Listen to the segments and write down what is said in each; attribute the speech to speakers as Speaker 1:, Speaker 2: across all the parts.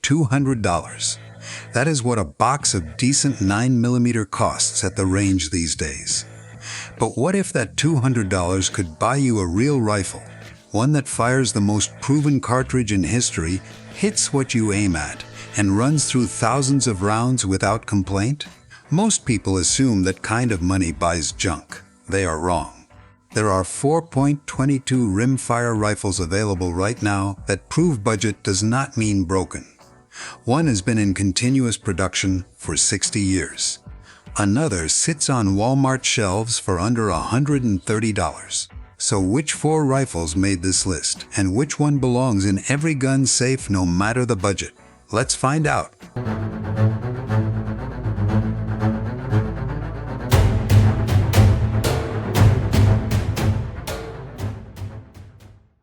Speaker 1: $200. That is what a box of decent 9mm costs at the range these days. But what if that $200 could buy you a real rifle? One that fires the most proven cartridge in history, hits what you aim at, and runs through thousands of rounds without complaint? Most people assume that kind of money buys junk. They are wrong. There are 4.22 Rimfire rifles available right now that prove budget does not mean broken. One has been in continuous production for 60 years. Another sits on Walmart shelves for under $130. So which 4 rifles made this list, and which one belongs in every gun safe no matter the budget? Let's find out.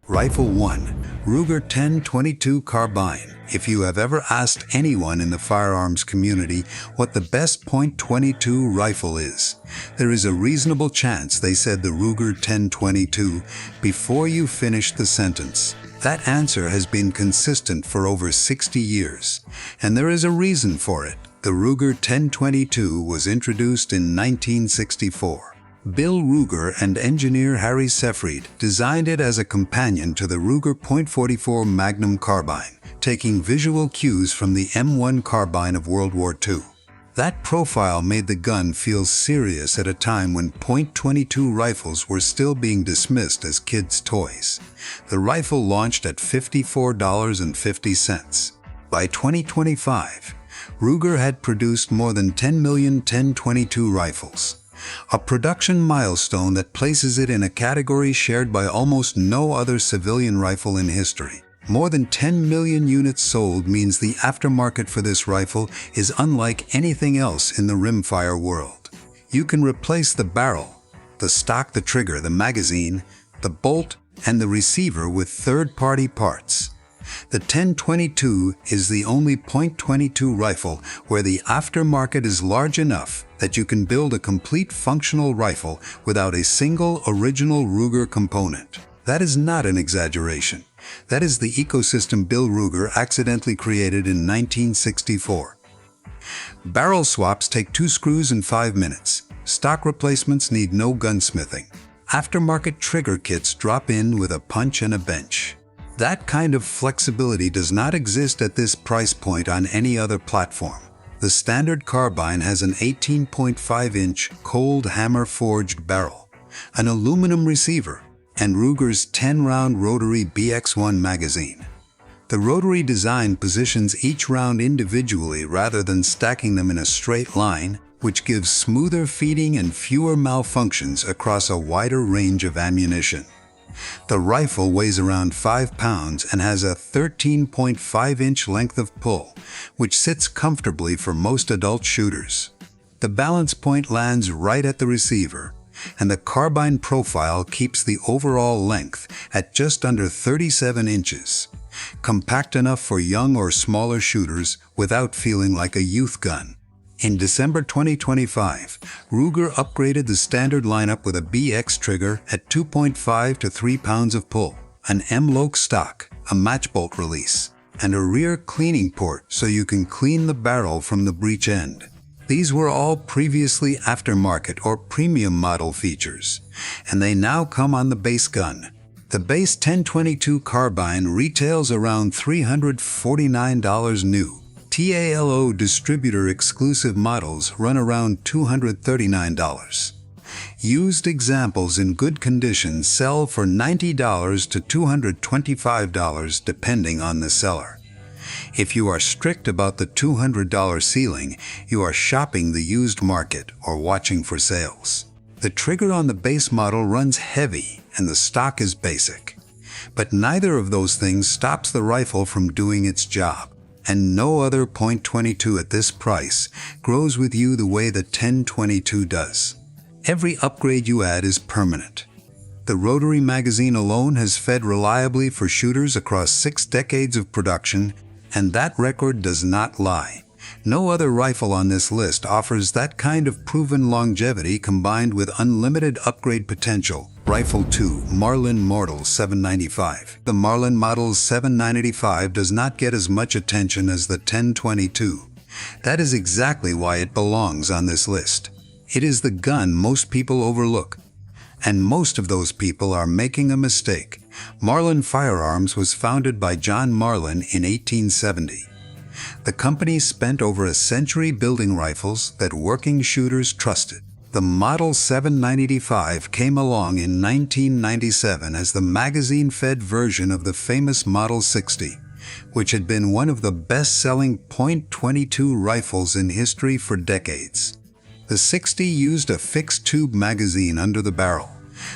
Speaker 1: Rifle 1. Ruger 10/22 Carbine. If you have ever asked anyone in the firearms community what the best .22 rifle is, there is a reasonable chance they said the Ruger 10/22 before you finished the sentence. That answer has been consistent for over 60 years, and there is a reason for it. The Ruger 10/22 was introduced in 1964. Bill Ruger and engineer Harry Sefried designed it as a companion to the Ruger .44 Magnum carbine, taking visual cues from the M1 carbine of World War II. That profile made the gun feel serious at a time when .22 rifles were still being dismissed as kids' toys. The rifle launched at $54.50. By 2025, Ruger had produced more than 10 million 10/22 rifles, a production milestone that places it in a category shared by almost no other civilian rifle in history. More than 10 million units sold means the aftermarket for this rifle is unlike anything else in the rimfire world. You can replace the barrel, the stock, the trigger, the magazine, the bolt, and the receiver with third-party parts. The 10/22 is the only .22 rifle where the aftermarket is large enough that you can build a complete functional rifle without a single original Ruger component. That is not an exaggeration. That is the ecosystem Bill Ruger accidentally created in 1964. Barrel swaps take 2 screws in 5 minutes. Stock replacements need no gunsmithing. Aftermarket trigger kits drop in with a punch and a bench. That kind of flexibility does not exist at this price point on any other platform. The standard carbine has an 18.5-inch cold hammer-forged barrel, an aluminum receiver, and Ruger's 10-round rotary BX1 magazine. The rotary design positions each round individually rather than stacking them in a straight line, which gives smoother feeding and fewer malfunctions across a wider range of ammunition. The rifle weighs around 5 pounds and has a 13.5-inch length of pull, which sits comfortably for most adult shooters. The balance point lands right at the receiver, and the carbine profile keeps the overall length at just under 37 inches, compact enough for young or smaller shooters without feeling like a youth gun. In December 2025, Ruger upgraded the standard lineup with a BX trigger at 2.5 to 3 pounds of pull, an M-Loc stock, a match bolt release, and a rear cleaning port so you can clean the barrel from the breech end. These were all previously aftermarket or premium model features, and they now come on the base gun. The base 10/22 carbine retails around $349 new. TALO distributor exclusive models run around $239. Used examples in good condition sell for $90 to $225 depending on the seller. If you are strict about the $200 ceiling, you are shopping the used market or watching for sales. The trigger on the base model runs heavy and the stock is basic. But neither of those things stops the rifle from doing its job. And no other .22 at this price grows with you the way the 10/22 does. Every upgrade you add is permanent. The rotary magazine alone has fed reliably for shooters across 6 decades of production, and that record does not lie. No other rifle on this list offers that kind of proven longevity combined with unlimited upgrade potential Rifle 2, Marlin Model 795. The Marlin Model 795 does not get as much attention as the 1022. That is exactly why it belongs on this list. It is the gun most people overlook. And most of those people are making a mistake. Marlin Firearms was founded by John Marlin in 1870. The company spent over a century building rifles that working shooters trusted. The Model 795 came along in 1997 as the magazine-fed version of the famous Model 60, which had been one of the best-selling .22 rifles in history for decades. The 60 used a fixed-tube magazine under the barrel.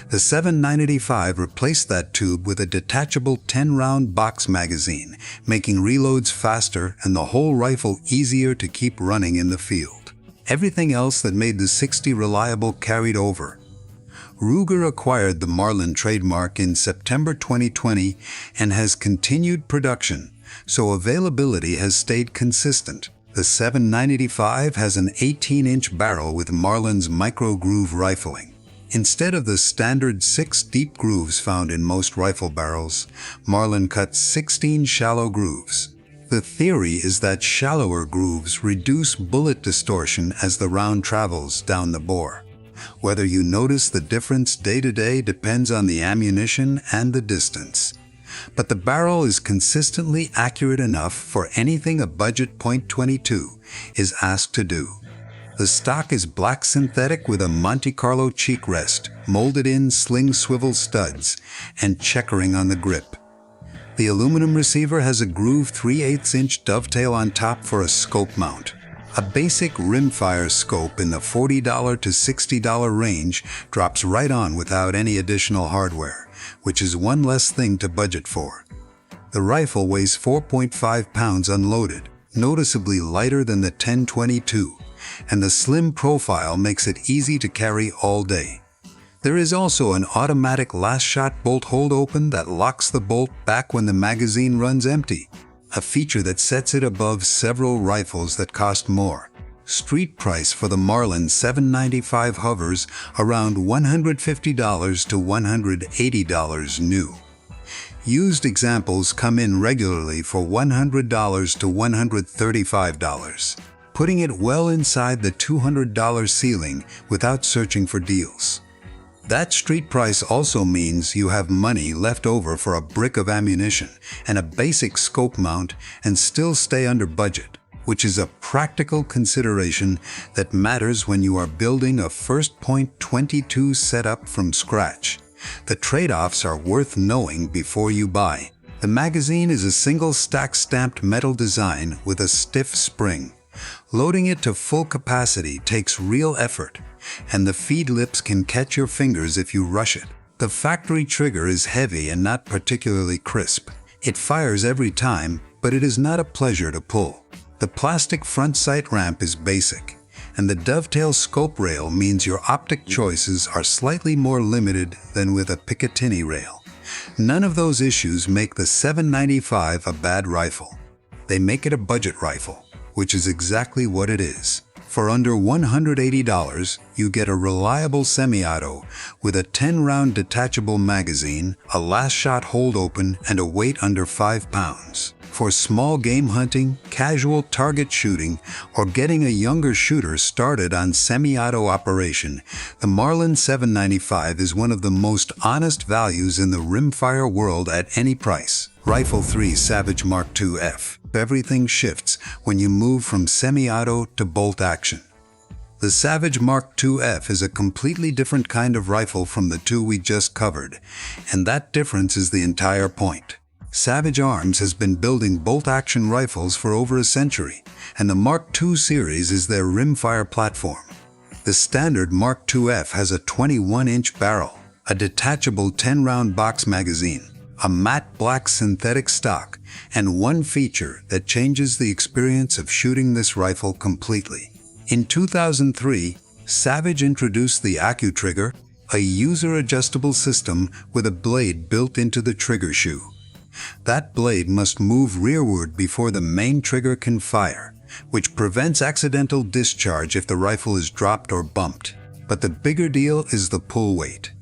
Speaker 1: The 795 replaced that tube with a detachable 10-round box magazine, making reloads faster and the whole rifle easier to keep running in the field. Everything else that made the 60 reliable carried over. Ruger acquired the Marlin trademark in September 2020 and has continued production, so availability has stayed consistent. The 795 has an 18-inch barrel with Marlin's micro-groove rifling. Instead of the standard 6 deep grooves found in most rifle barrels, Marlin cut 16 shallow grooves. The theory is that shallower grooves reduce bullet distortion as the round travels down the bore. Whether you notice the difference day to day depends on the ammunition and the distance. But the barrel is consistently accurate enough for anything a budget .22 is asked to do. The stock is black synthetic with a Monte Carlo cheek rest, molded in sling swivel studs, and checkering on the grip. The aluminum receiver has a groove 3/8-inch dovetail on top for a scope mount. A basic Rimfire scope in the $40 to $60 range drops right on without any additional hardware, which is one less thing to budget for. The rifle weighs 4.5 pounds unloaded, noticeably lighter than the 1022, and the slim profile makes it easy to carry all day. There is also an automatic last-shot bolt hold open that locks the bolt back when the magazine runs empty, a feature that sets it above several rifles that cost more. Street price for the Marlin 795 hovers around $150 to $180 new. Used examples come in regularly for $100 to $135, putting it well inside the $200 ceiling without searching for deals. That street price also means you have money left over for a brick of ammunition and a basic scope mount and still stay under budget, which is a practical consideration that matters when you are building a first .22 setup from scratch. The trade-offs are worth knowing before you buy. The magazine is a single stack stamped metal design with a stiff spring. Loading it to full capacity takes real effort, and the feed lips can catch your fingers if you rush it. The factory trigger is heavy and not particularly crisp. It fires every time, but it is not a pleasure to pull. The plastic front sight ramp is basic, and the dovetail scope rail means your optic choices are slightly more limited than with a Picatinny rail. None of those issues make the 795 a bad rifle. They make it a budget rifle, which is exactly what it is. For under $180, you get a reliable semi-auto with a 10-round detachable magazine, a last-shot hold open, and a weight under 5 pounds. For small game hunting, casual target shooting, or getting a younger shooter started on semi-auto operation, the Marlin 795 is one of the most honest values in the rimfire world at any price. Rifle 3 Savage Mark II F. Everything shifts when you move from semi-auto to bolt action. The Savage Mark II F is a completely different kind of rifle from the two we just covered, and that difference is the entire point. Savage Arms has been building bolt-action rifles for over a century, and the Mark II series is their rimfire platform. The standard Mark II F has a 21-inch barrel, a detachable 10-round box magazine, a matte black synthetic stock, and one feature that changes the experience of shooting this rifle completely. In 2003, Savage introduced the AccuTrigger, a user-adjustable system with a blade built into the trigger shoe. That blade must move rearward before the main trigger can fire, which prevents accidental discharge if the rifle is dropped or bumped. But the bigger deal is the pull weight.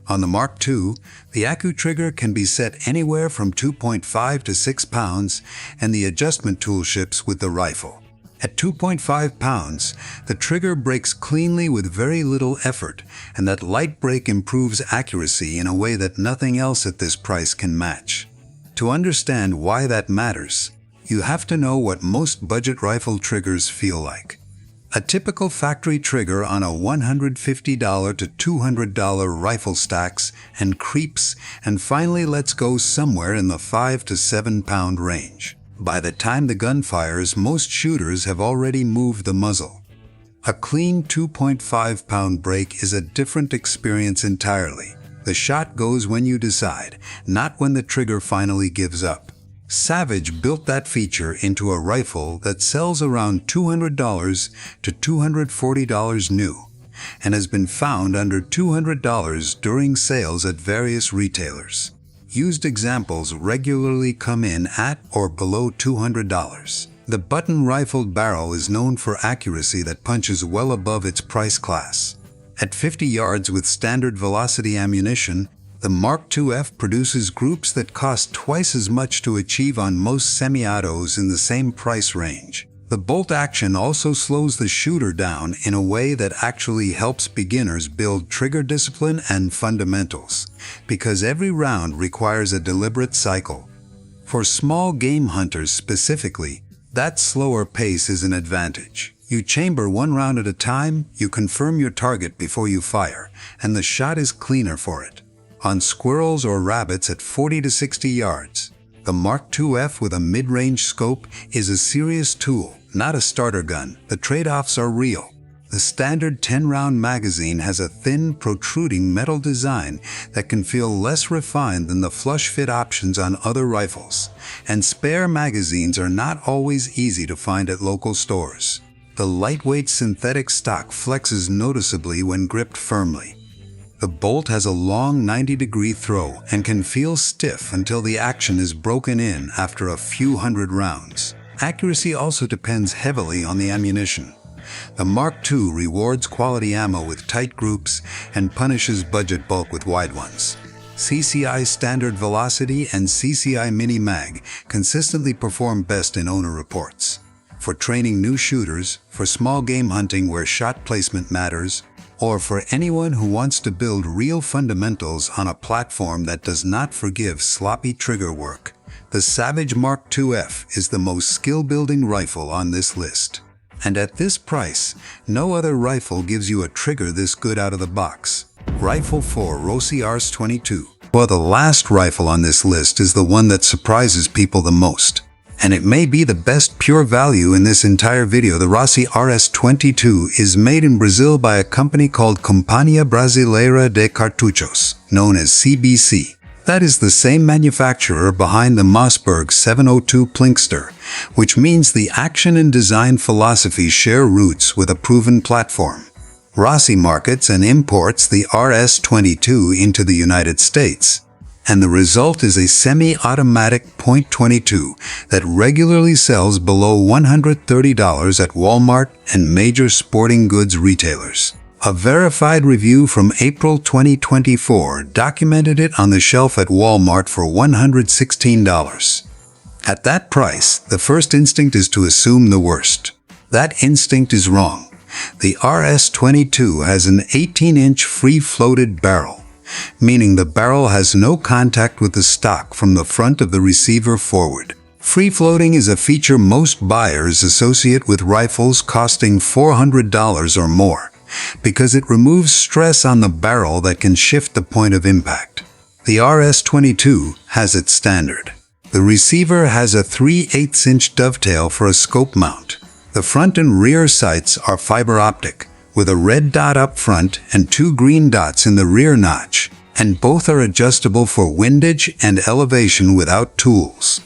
Speaker 1: On the Mark II, the Accu trigger can be set anywhere from 2.5 to 6 pounds, and the adjustment tool ships with the rifle. At 2.5 pounds, the trigger breaks cleanly with very little effort, and that light break improves accuracy in a way that nothing else at this price can match. To understand why that matters, you have to know what most budget rifle triggers feel like. A typical factory trigger on a $150 to $200 rifle stacks and creeps and finally lets go somewhere in the 5 to 7 pound range. By the time the gun fires, most shooters have already moved the muzzle. A clean 2.5 pound break is a different experience entirely. The shot goes when you decide, not when the trigger finally gives up. Savage built that feature into a rifle that sells around $200 to $240 new and has been found under $200 during sales at various retailers. Used examples regularly come in at or below $200. The button-rifled barrel is known for accuracy that punches well above its price class. At 50 yards with standard velocity ammunition, the Mark IIF produces groups that cost twice as much to achieve on most semi-autos in the same price range. The bolt action also slows the shooter down in a way that actually helps beginners build trigger discipline and fundamentals, because every round requires a deliberate cycle. For small game hunters specifically, that slower pace is an advantage. You chamber one round at a time, you confirm your target before you fire, and the shot is cleaner for it. On squirrels or rabbits at 40 to 60 yards, the Mark IIF with a mid-range scope is a serious tool, not a starter gun. The trade-offs are real. The standard 10-round magazine has a thin, protruding metal design that can feel less refined than the flush-fit options on other rifles, and spare magazines are not always easy to find at local stores. The lightweight synthetic stock flexes noticeably when gripped firmly. The bolt has a long 90-degree throw and can feel stiff until the action is broken in after a few hundred rounds. Accuracy also depends heavily on the ammunition. The Mark II rewards quality ammo with tight groups and punishes budget bulk with wide ones. CCI Standard Velocity and CCI Mini Mag consistently perform best in owner reports. For training new shooters, for small game hunting where shot placement matters, or for anyone who wants to build real fundamentals on a platform that does not forgive sloppy trigger work, the Savage Mark IIF is the most skill-building rifle on this list. And at this price, no other rifle gives you a trigger this good out of the box. Rifle 4 Rossi RS22. Well, the last rifle on this list is the one that surprises people the most. And it may be the best pure value in this entire video. The Rossi RS22 is made in Brazil by a company called Companhia Brasileira de Cartuchos, known as CBC. That is the same manufacturer behind the Mossberg 702 Plinkster, which means the action and design philosophy share roots with a proven platform. Rossi markets and imports the RS22 into the United States, and the result is a semi-automatic .22 that regularly sells below $130 at Walmart and major sporting goods retailers. A verified review from April 2024 documented it on the shelf at Walmart for $116. At that price, the first instinct is to assume the worst. That instinct is wrong. The RS22 has an 18-inch free-floated barrel, meaning the barrel has no contact with the stock from the front of the receiver forward. Free-floating is a feature most buyers associate with rifles costing $400 or more, because it removes stress on the barrel that can shift the point of impact. The RS22 has its standard. The receiver has a 3/8-inch dovetail for a scope mount. The front and rear sights are fiber optic, with a red dot up front and 2 green dots in the rear notch, and both are adjustable for windage and elevation without tools.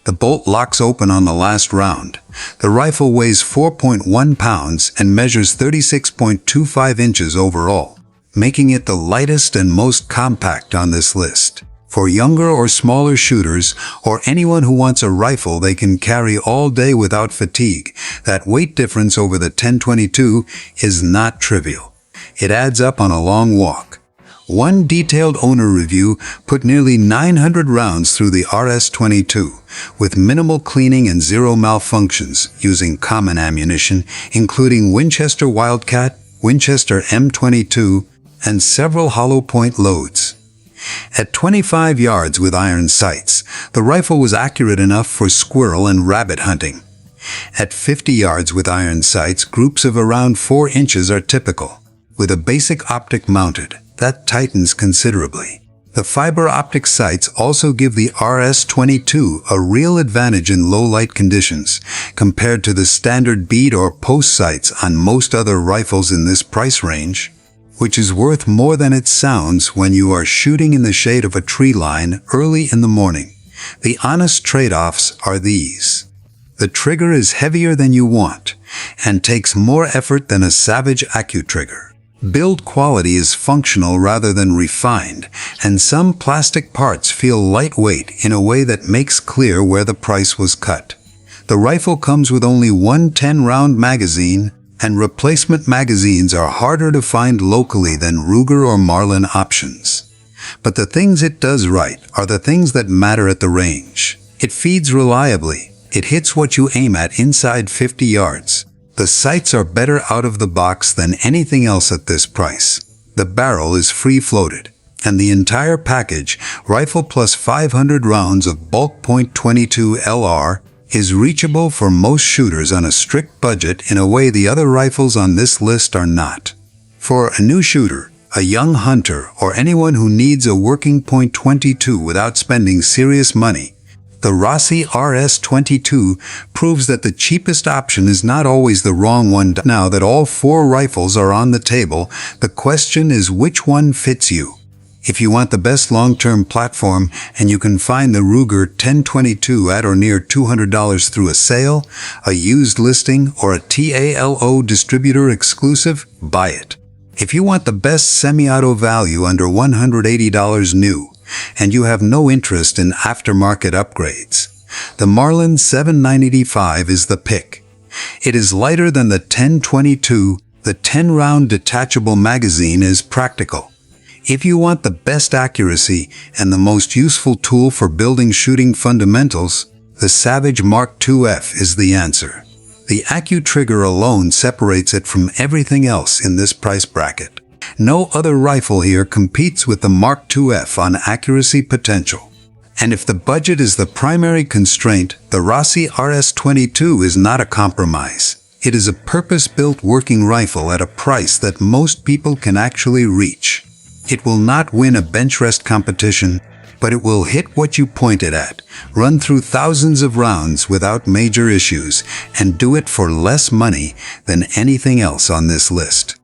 Speaker 1: The bolt locks open on the last round. The rifle weighs 4.1 pounds and measures 36.25 inches overall, making it the lightest and most compact on this list. For younger or smaller shooters, or anyone who wants a rifle they can carry all day without fatigue, that weight difference over the 1022 is not trivial. It adds up on a long walk. One detailed owner review put nearly 900 rounds through the RS22, with minimal cleaning and zero malfunctions, using common ammunition, including Winchester Wildcat, Winchester M22, and several hollow point loads. At 25 yards with iron sights, the rifle was accurate enough for squirrel and rabbit hunting. At 50 yards with iron sights, groups of around 4 inches are typical. With a basic optic mounted, that tightens considerably. The fiber optic sights also give the RS22 a real advantage in low light conditions, compared to the standard bead or post sights on most other rifles in this price range, which is worth more than it sounds when you are shooting in the shade of a tree line early in the morning. The honest trade-offs are these. The trigger is heavier than you want, and takes more effort than a Savage AccuTrigger. Build quality is functional rather than refined, and some plastic parts feel lightweight in a way that makes clear where the price was cut. The rifle comes with only one 10-round magazine, and replacement magazines are harder to find locally than Ruger or Marlin options. But the things it does right are the things that matter at the range. It feeds reliably. It hits what you aim at inside 50 yards. The sights are better out of the box than anything else at this price. The barrel is free-floated, and the entire package, rifle plus 500 rounds of bulk .22 LR, is reachable for most shooters on a strict budget in a way the other rifles on this list are not. For a new shooter, a young hunter, or anyone who needs a working .22 without spending serious money, the Rossi RS22 proves that the cheapest option is not always the wrong one. Now that all 4 rifles are on the table, the question is which one fits you. If you want the best long-term platform and you can find the Ruger 1022 at or near $200 through a sale, a used listing, or a TALO distributor exclusive, buy it. If you want the best semi-auto value under $180 new, and you have no interest in aftermarket upgrades, the Marlin 795 is the pick. It is lighter than the 1022, the 10-round detachable magazine is practical. If you want the best accuracy and the most useful tool for building shooting fundamentals, the Savage Mark IIF is the answer. The AccuTrigger alone separates it from everything else in this price bracket. No other rifle here competes with the Mark IIF on accuracy potential. And if the budget is the primary constraint, the Rossi RS22 is not a compromise. It is a purpose-built working rifle at a price that most people can actually reach. It will not win a bench rest competition, but it will hit what you point it at, run through thousands of rounds without major issues, and do it for less money than anything else on this list.